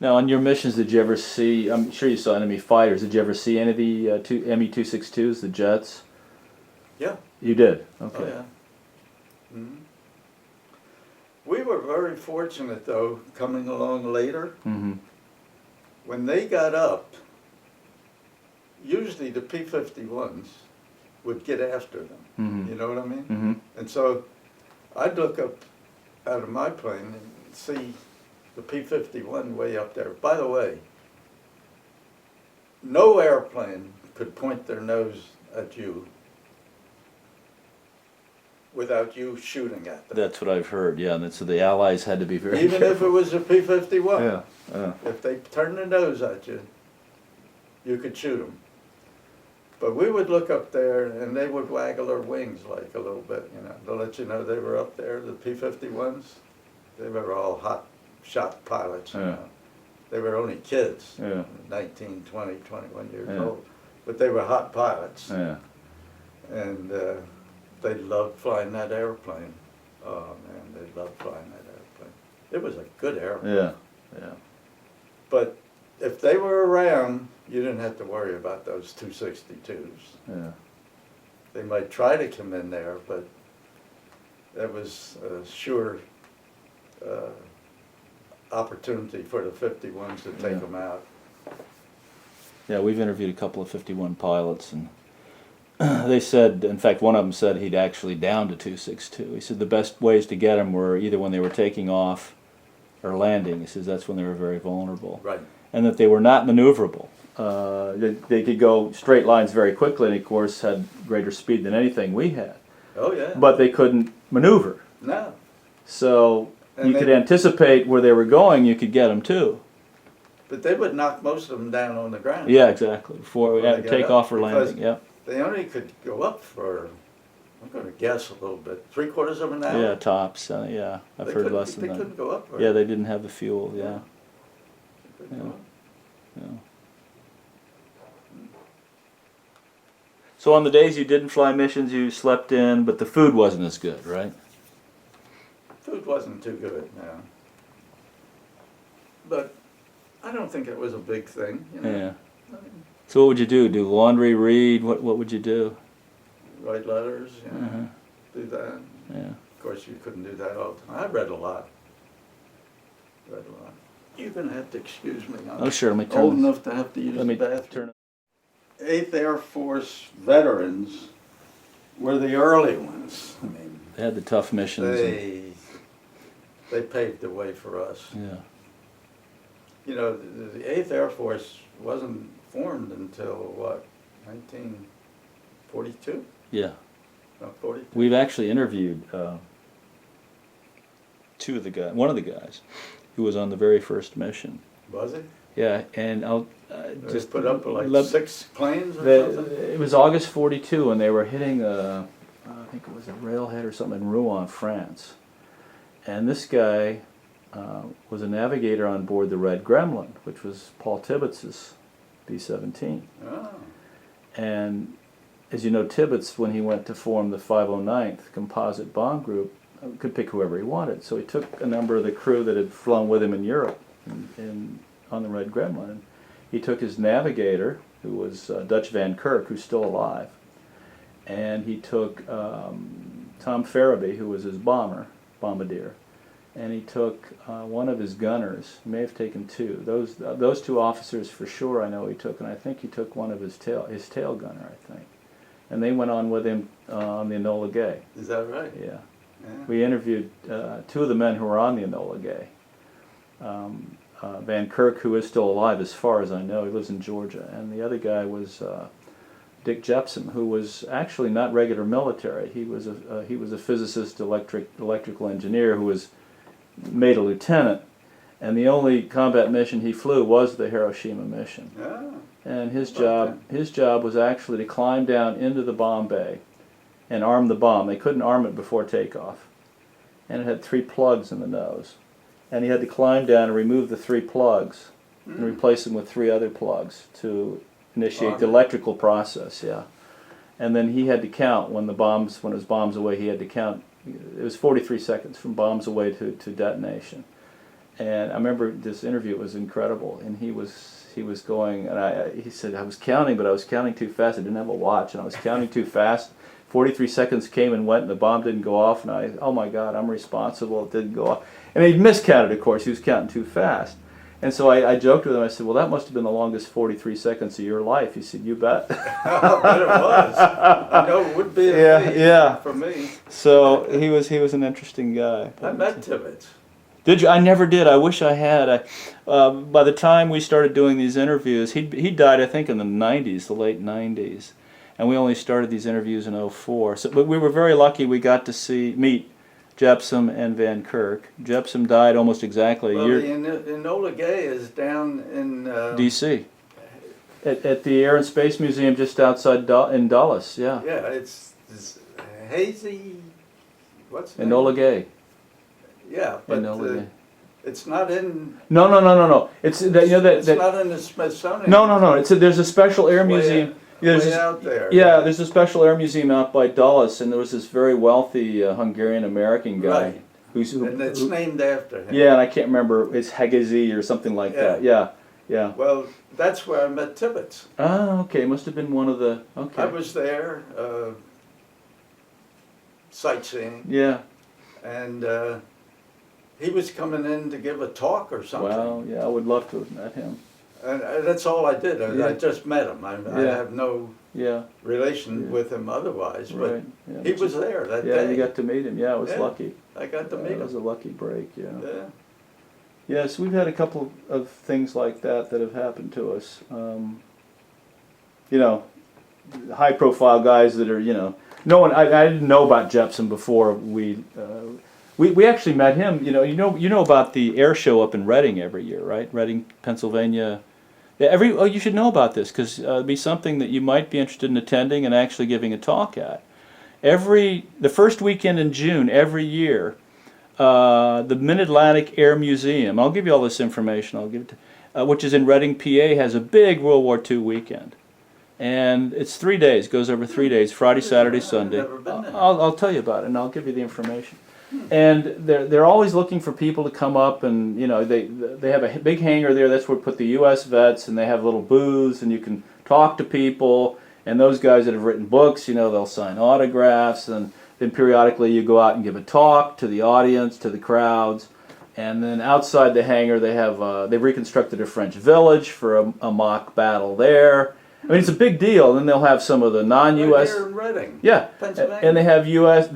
Now, on your missions, did you ever see? I'm sure you saw enemy fighters. Did you ever see any of the Me-262s, the jets? Yeah. You did. Oh, Okay. yeah. Mhm. We were very fortunate, though, coming along later. Mm-hmm. When they got up, usually the P-51s would get after them. Mm-hmm. You know what I mean? Mm-hmm. And so I'd look up out of my plane and see the P-51 way up there. By the way, no airplane could point their nose at you without you shooting at them. That's what I've heard. Yeah, and so the Allies had to be very Even careful. if it was a P-51. Yeah. Yeah. If they turned their nose at you, you could shoot them. But we would look up there, and they would waggle their wings like a little bit, you know, to let you know they were up there. The P-51s, they were all hot shot pilots. You Yeah. know. They were only kids, Yeah. 19, 20, 21 years Yeah. old. But they were hot pilots. Yeah. And they loved flying that airplane. Oh, man, they loved flying that airplane. It was a good airplane. Yeah. Yeah. But if they were around, you didn't have to worry about those 262s. Yeah. They might try to come in there, but that was a sure opportunity for the 51s to take Yeah. them out. Yeah, we've interviewed a couple of 51 pilots, and they said, in fact, one of them said he'd actually downed a 262. He said the best ways to get them were either when they were taking off or landing. He says that's when they were very vulnerable. Right. And that they were not maneuverable. They could go straight lines very quickly, and of course had greater speed than anything we had. Oh, yeah. But they couldn't maneuver. No. So And you they- could anticipate where they were going, you could get them too. But they would knock most of them down on the ground. Yeah, exactly. Before we Before had they to got take up, off or because- landing. Yeah. They only could go up for, I'm going to guess a little bit, 3/4 of an hour? Yeah, tops. Yeah, I've They heard couldn't- less than They that. couldn't go up very Yeah, they didn't have the fuel. Yeah. They couldn't go Yeah. up. Yeah. So on the days you didn't fly missions, you slept in, but the food wasn't as good, right? Food wasn't too good, no. But I don't think it was a big thing, you know. Yeah. So what would you do? Do laundry, read? What would you do? Write letters, you know, Uh-huh. do that. Yeah. Of course, you couldn't do that all the time. I read a lot. Read a lot. You're going to have to excuse me. I'm Oh, sure. Let me turn. old this- enough to have to use Let me the bathroom. turn. 8th Air Force veterans were the early ones. I mean, They had the tough missions. they paved the way for us. Yeah. You know, the 8th Air Force wasn't formed until, what, 1942? Yeah. No, 42? We've actually interviewed one of the guys, who was on the very first mission. Was it? Yeah, and I'll Just just put up like let- 6 planes or something? It was August 42, and they were hitting I think it was a railhead or something in Rouen, France. And this guy was a navigator on board the Red Gremlin, which was Paul Tibbitz's B-17. Oh, And as you know, Tibbets, when he went to form the 509th Composite Bomb Group, could pick whoever he wanted. So he took a number of the crew that had flown with him in Europe on the Red Gremlin. And he took his navigator, who was Dutch Van Kirk, who's still alive, and he took Tom Farabee, who was his bombardier, and he took one of his gunners. He may have taken two. Those two officers for sure I know he took, and I think he took one of his tail gunner, I think. And they went on with him on the Enola Gay. is that right? Yeah. Yeah. We interviewed two of the men who were on the Enola Gay. Van Kirk, who is still alive as far as I know, he lives in Georgia, and the other guy was Dick Jepson, who was actually not regular military. He was a physicist, electrical engineer who was made a lieutenant, and the only combat mission he flew was the Hiroshima mission. Yeah. And his Okay. job was actually to climb down into the bomb bay and arm the bomb. They couldn't arm it before takeoff, and it had 3 plugs in the nose, and he had to climb down and remove the 3 plugs and replace them with 3 other plugs to initiate the electrical process. Yeah, and then he had to count when it was bombs away. He had to count. It was 43 seconds from bombs away to detonation. And I remember this interview was incredible, and he was going, and he said I was counting, but I was counting too fast. I didn't have a watch, and I was counting too fast. 43 seconds came and went, and the bomb didn't go off, and oh my God, I'm responsible. It didn't go off, and he miscounted. Of course, he was counting too fast. And so I joked with him. I said, "Well, that must have been the longest 43 seconds of your life." He said, "You bet." I bet it was. I know it would be for me. So he was an interesting guy. I met Tibbets. Did you? I never did. I wish I had. By the time we started doing these interviews, he died, I think, in the 90s, the late 90s, and we only started these interviews in '04. So, but we were very lucky. We got to meet Jepsen and Van Kirk. Jepsen died almost exactly a year. Enola Gay is down in D.C. At the Air and Space Museum just outside in Dulles. Yeah. Yeah, it's Hazy. What's the Enola Gay. Yeah, but it's not in. No. It's that it's not in the Smithsonian. No. There's a special air museum. Way out there. Yeah, there's a special air museum out by Dulles, and there was this very wealthy Hungarian American guy Right. And it's named after him. Yeah, and I can't remember. It's Hegezi or something like that. Yeah. Well, that's where I met Tibbets. Ah, okay. Must have been one of the. Okay. I was there sightseeing. Yeah. And he was coming in to give a talk or something. Well, yeah, I would love to have met him. And that's all I did. Yeah. I just met him. I have no relation with him otherwise. But Right. Yeah. he was there that Yeah, day. you got to meet him. Yeah, I was Yeah. lucky. I got to meet It was him. a lucky break. Yeah. Yeah. Yes, we've had a couple of things like that have happened to us. High-profile guys that are, no one. I didn't know about Jepsen before we actually met him. You know about the air show up in Reading every year, right? Reading, Pennsylvania. Yeah, you should know about this because it'd be something that you might be interested in attending and actually giving a talk at. The first weekend in June every year. The Mid-Atlantic Air Museum, I'll give you all this information, I'll give it to, which is in Reading, PA, has a big World War II weekend. And it's 3 days, goes over 3 days, Friday, Saturday, Sunday. I've never been there. I'll tell you about it and I'll give you the information. And they're always looking for people to come up and, they have a big hangar there, that's where we put the U.S. vets, and they have little booths and you can talk to people. And those guys that have written books, they'll sign autographs, and then periodically you go out and give a talk to the audience, to the crowds. And then outside the hangar they've reconstructed a French village for a mock battle there. I mean, it's a big deal. Then they'll have some of the non-U.S. Right here in Reading. Yeah, Pennsylvania. and they have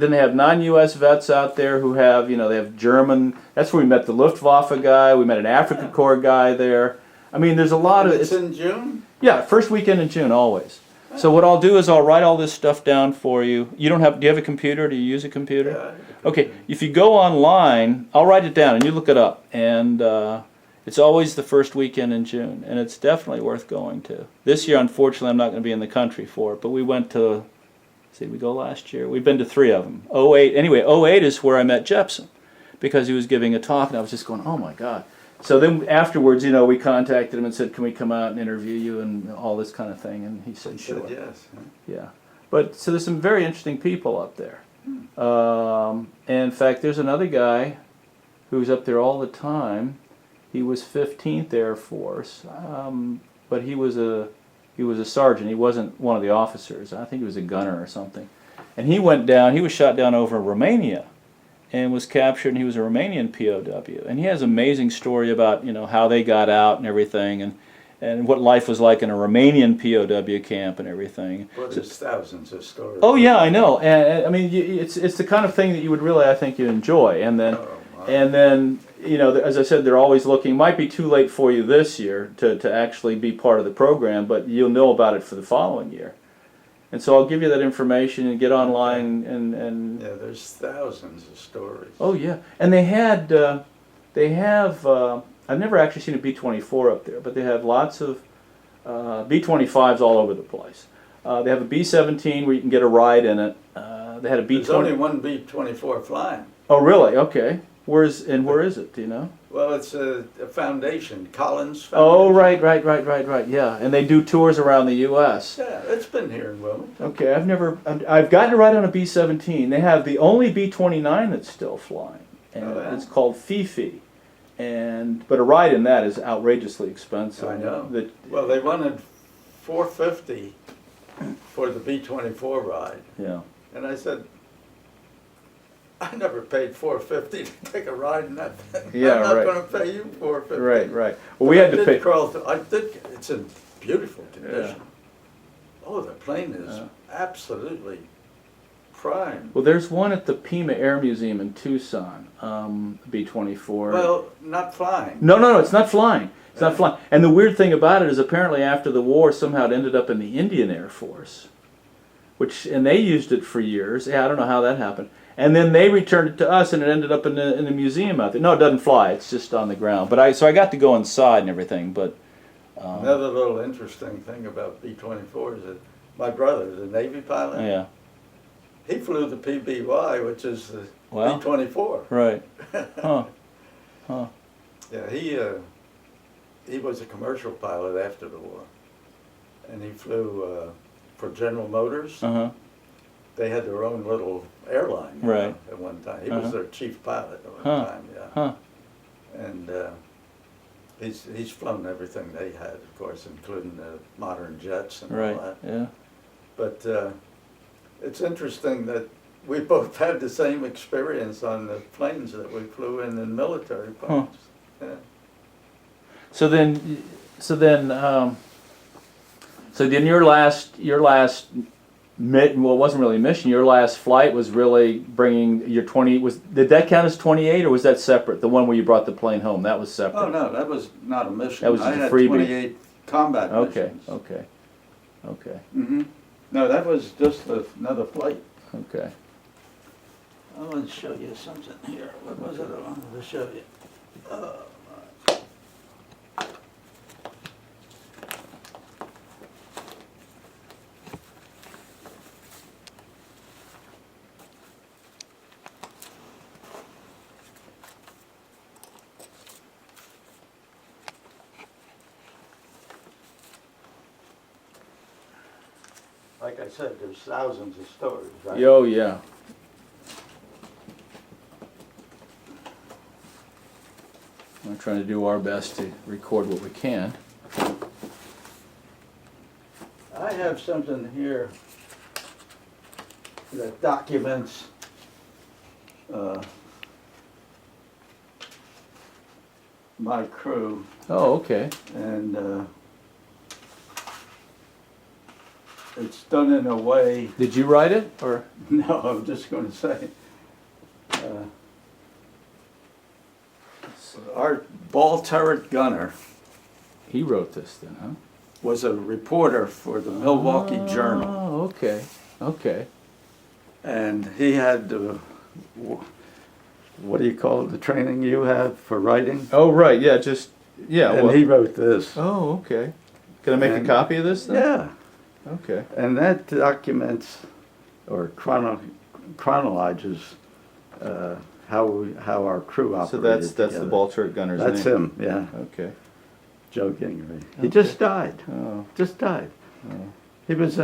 then they have non-U.S. vets out there who have, they have German. That's where we met the Luftwaffe guy. We met an African Corps guy there. I mean, there's a lot And of. it's in June? Yeah, first weekend in June always. So what I'll do is I'll write all this stuff down for you. Do you have a computer? Do you use a computer? Yeah. Okay, if you go online, I'll write it down and you look it up. And it's always the first weekend in June, and it's definitely worth going to. This year, unfortunately, I'm not going to be in the country for it, but we went to, we go last year? We've been to 3 of them. '08, anyway, '08 is where I met Jepsen, because he was giving a talk, and I was just going, oh my God. So then afterwards, we contacted him and said, can we come out and interview you and all this kind of thing, and he said, sure. Said yes. Yeah. But, so there's some very interesting people up there. And in fact, there's another guy who's up there all the time. He was 15th Air Force, but he was a sergeant. He wasn't one of the officers. I think he was a gunner or something. And he was shot down over Romania and was captured, and he was a Romanian POW. And he has an amazing story about, how they got out and everything, and what life was like in a Romanian POW camp and everything. Well, there's thousands of stories. Oh yeah, I know. And I mean, it's the kind of thing that you would really, I think, you enjoy. And then, as I said, they're always looking. It might be too late for you this year to actually be part of the program, but you'll know about it for the following year. And so I'll give you that information and get online and Yeah, there's thousands of stories. Oh yeah, and they have. I've never actually seen a B-24 up there, but they have lots of B-25s all over the place. They have a B-17 where you can get a ride in it. They had a B-20. There's only one B-24 flying. Oh really? Okay. Where is it? Do you know? Well, it's a foundation, Collins Foundation. Oh right. Yeah, and they do tours around the U.S. Yeah, it's been here in Wilmington. Okay, I've gotten to ride on a B-17. They have the only B-29 that's still flying, and Oh, yeah? it's called Fifi. but a ride in that is outrageously expensive. I know. That, Well, they wanted $450 for the B-24 ride. yeah. And I said, I never paid $450 to take a ride in that thing. Yeah, I'm not right. gonna pay you $450. Right, right. Well, we had to pay. It's in beautiful condition. Oh, the plane is absolutely prime. Well, there's one at the Pima Air Museum in Tucson, B-24. Well, not flying. No, it's not flying. It's not flying. And the weird thing about it is apparently after the war, somehow it ended up in the Indian Air Force, and they used it for years. Yeah, I don't know how that happened. And then they returned it to us, and it ended up in the museum out there. No, it doesn't fly. It's just on the ground. But so I got to go inside and everything. But Another little interesting thing about B-24 is that my brother, the Navy pilot, yeah, he flew the PBY, which is the Wow. B-24. right, huh? Yeah, he was a commercial pilot after the war, and he flew for General Motors. Uh-huh. They had their own little airline, you Right. know, at one time. He was their chief pilot at one time, yeah. Huh? And he's flown everything they had, of course, including the modern jets and all Right. that. Yeah. But it's interesting that we both had the same experience on the planes that we flew in military planes. Yeah. So then, your last well, it wasn't really a mission. Your last flight was really bringing your 20. Did that count as 28, or was that separate? The one where you brought the plane home, that was separate. Oh no, that was not a mission. That was just I a had freebie. 28 combat Okay, missions. okay. Mm-hmm. No, that was just another flight. Okay. I want to show you something here. What was it I wanted to show you? Like I said, there's thousands of stories, right? Oh yeah. We're trying to do our best to record what we can. I have something here that documents my crew, Oh, okay. and it's done in a way. Did you write it, or? No, I'm just going to say, our ball turret gunner He wrote this then, huh? was a reporter for the Milwaukee Journal, Oh, okay. Okay. and he had what do you call it, the training you have for writing? Oh, right. Yeah. Yeah. And Well. he wrote this. Oh, okay. Can I make a And- copy of this then? Yeah, Okay. and that documents or chronologizes how our crew So operated. that's the together. ball turret gunner's That's name. him, yeah. Okay. Joe Gingery. He just died. Oh. Just died. Oh. He was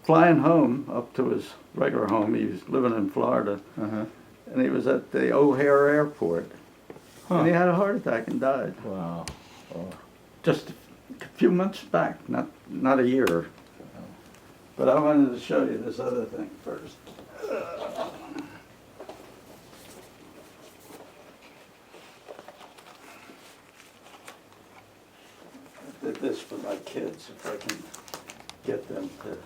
flying home up to his regular home. He was living in Florida, Uh-huh. and he was at the O'Hare Airport, Huh. and he had a heart attack and died. Wow. Oh. Just a few months back, not a year. But I wanted to show you this other thing first. I did this for my kids, if I can get them to.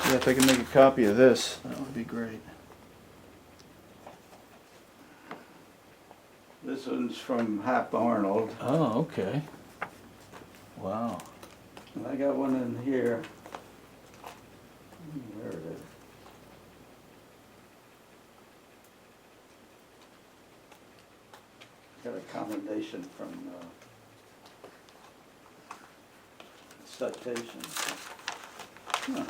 Yeah, if I can make a copy of this, that would be great. This one's from Hap Arnold, Oh, okay. Wow. and I got one in here. Where it is? Got a commendation from citation. Huh.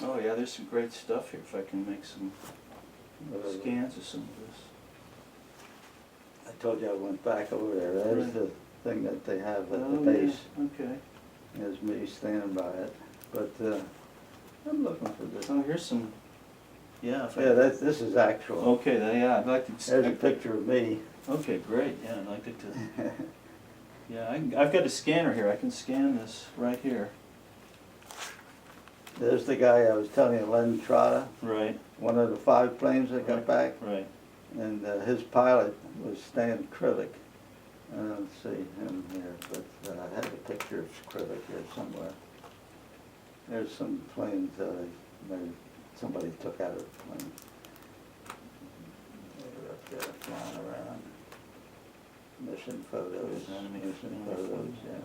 Oh, yeah, there's some great stuff here if I can make some scans of some of this. I told you I went back over there. There's Right. the thing that they have at the Oh, base. yeah. Okay. There's me standing by it, but I'm looking for this. Oh, here's some, yeah. If I- Yeah, this is actual. Okay, yeah, I'd like to. There's a picture of me. Okay, great, yeah, I'd like to. Yeah, I've got a scanner here, I can scan this right here. There's the guy I was telling you, Len Trotta, Right, one of the 5 planes that got Right. back, right. and his pilot was Stan Krivik. I don't see him here, but I have a picture of Krivik here somewhere. There's some planes maybe somebody took out of the plane. They're up there flying around. Mission photos, Enemy mission photos. photos, yeah.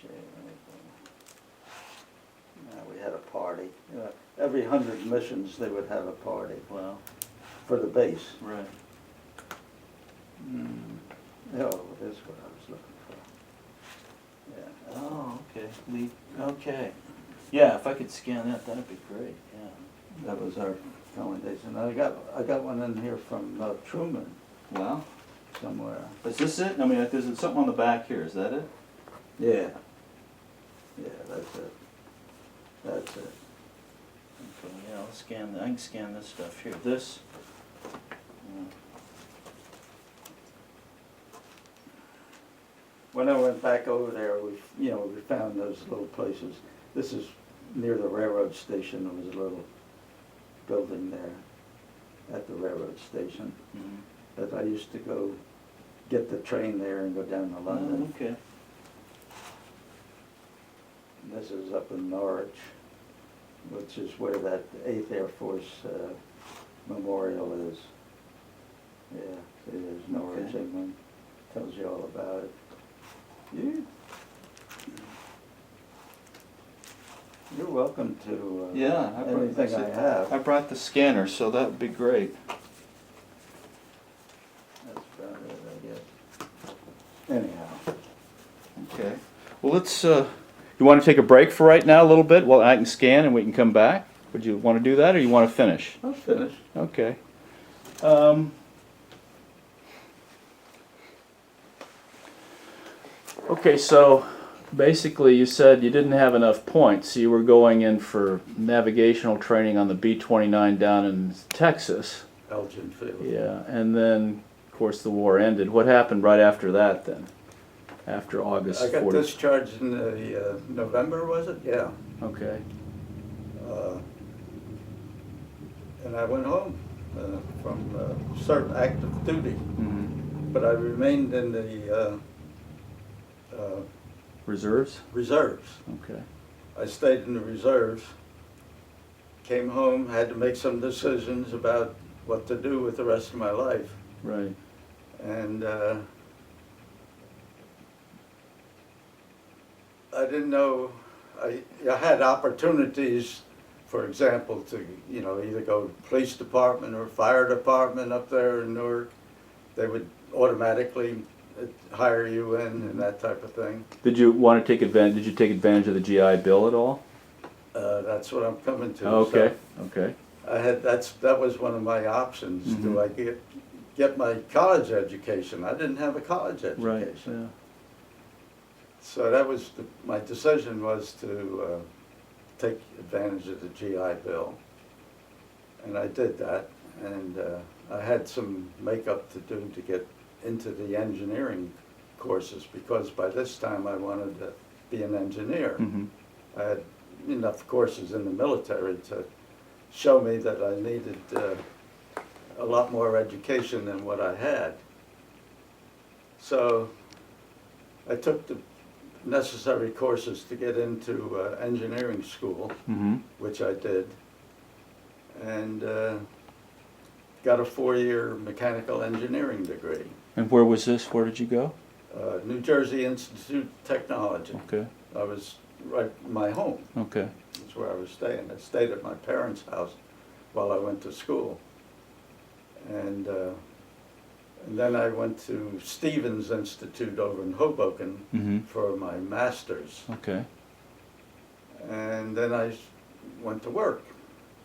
Share anything. We had a party. Every 100 missions, they would have a party Wow, for the base. right. Oh, that's what I was looking for. Yeah. Oh, okay, okay. Yeah, if I could scan that, that'd be great, yeah. That was our going days. And I got one in here from Truman Wow, somewhere. is this it? I mean, there's something on the back here, is that it? Yeah. Yeah, that's it. That's it. Okay, yeah, I'll scan, I can scan this stuff here, this. Yeah. When I went back over there, we found those little places. This is near the railroad station. There was a little building there at the railroad station Mhm. that I used to go get the train there and go down to London. Oh, okay. This is up in Norwich, which is where that 8th Air Force memorial is. Yeah, see, there's Norwich, Okay. England. Tells you all about it. Yeah. You're welcome to Yeah, I brought- anything I have. I brought the scanner, so that would be great. That's about it, I guess. Anyhow, Okay. Well, let's, you want to take a break for right now a little bit while I can scan and we can come back? Would you want to do that or you want to finish? I'll finish. Okay. Okay, so basically you said you didn't have enough points, so you were going in for navigational training on the B-29 down in Texas. Elgin Field. Yeah, and then, of course, the war ended. What happened right after that then? After August I got 40? discharged in the November, was it? Yeah. Okay, And I went home from certain active duty, mhm. but I remained in the Reserves? reserves. Okay, I stayed in the reserves, came home, had to make some decisions about what to do with the rest of my life. right. And I didn't know, I had opportunities, for example, to, either go to police department or fire department up there in Newark. They would automatically hire you in and that type of thing. Did you want to take advantage, did you take advantage of the GI Bill at all? That's what I'm coming to. Okay, So okay. that was one of my options. Mhm. Do I get my college education? I didn't have a college education. Right, yeah. So that was, my decision was to take advantage of the GI Bill. And I did that, and I had some makeup to do to get into the engineering courses, because by this time I wanted to be an engineer. Mhm. I had enough courses in the military to show me that I needed a lot more education than what I had. So I took the necessary courses to get into engineering school, Mhm. which I did, and got a 4-year mechanical engineering degree. And where was this? Where did you go? New Jersey Institute of Technology. Okay, I was right in my home. okay. That's where I was staying. I stayed at my parents' house while I went to school. And then I went to Stevens Institute over in Hoboken Mhm. for my master's. Okay. And then I went to work.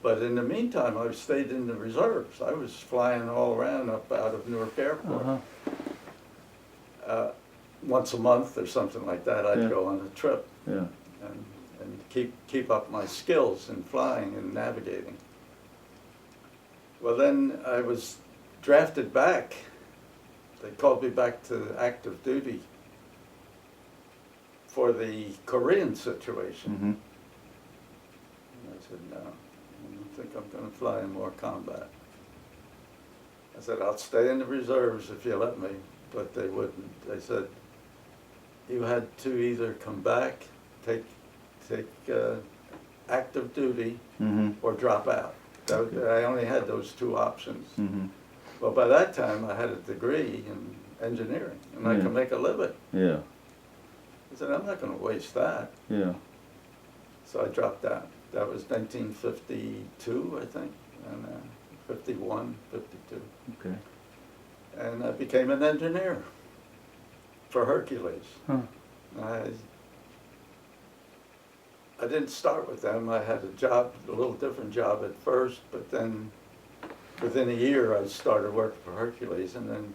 But in the meantime, I stayed in the reserves. I was flying all around up out of Newark Airport. Uh-huh. once a month or something like that, I'd Yeah. go on a trip Yeah. and keep up my skills in flying and navigating. Well, then I was drafted back. They called me back to active duty for the Korean situation. Mm-hmm. And I said, no, I don't think I'm going to fly in more combat. I said, I'll stay in the reserves if you let me, but they wouldn't. They said, you had to either come back, take active duty, Mm-hmm. or drop out. I only had those two options. Mm-hmm. Well, by that time, I had a degree in engineering, and I Yeah. could make a living. Yeah. I said, I'm not going to waste that. Yeah. So I dropped out. That was 1952, I think, and 51, 52. Okay. And I became an engineer for Hercules. Huh. I didn't start with them. I had a job, a little different job at first, but then within a year I started working for Hercules, and then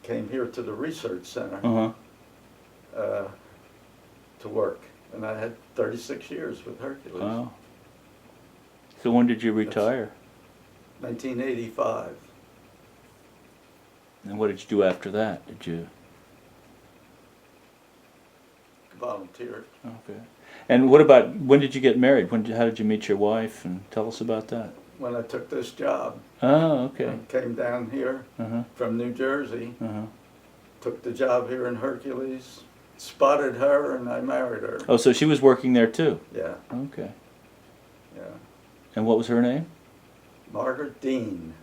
came here to the research center Uh-huh. to work. And I had 36 years with Hercules. Wow. So when did you retire? 1985. And what did you do after that? Did you? Volunteered. Okay. And what about, when did you get married? How did you meet your wife? And tell us about that. When I took this job, Oh, okay. I came down here Uh-huh. from New Jersey, Uh-huh. took the job here in Hercules, spotted her, and I married her. Oh, so she was working there too? Yeah, Okay. yeah. And what was her name? Margaret Dean.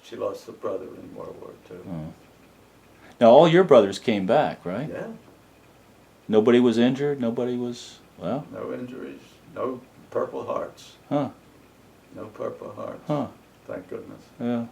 She lost a brother in World War II. Oh. Now all your brothers came back, right? Yeah, Nobody was injured? Nobody was, well, no injuries, no Purple Hearts, huh, no Purple Hearts. huh, Thank goodness. yeah.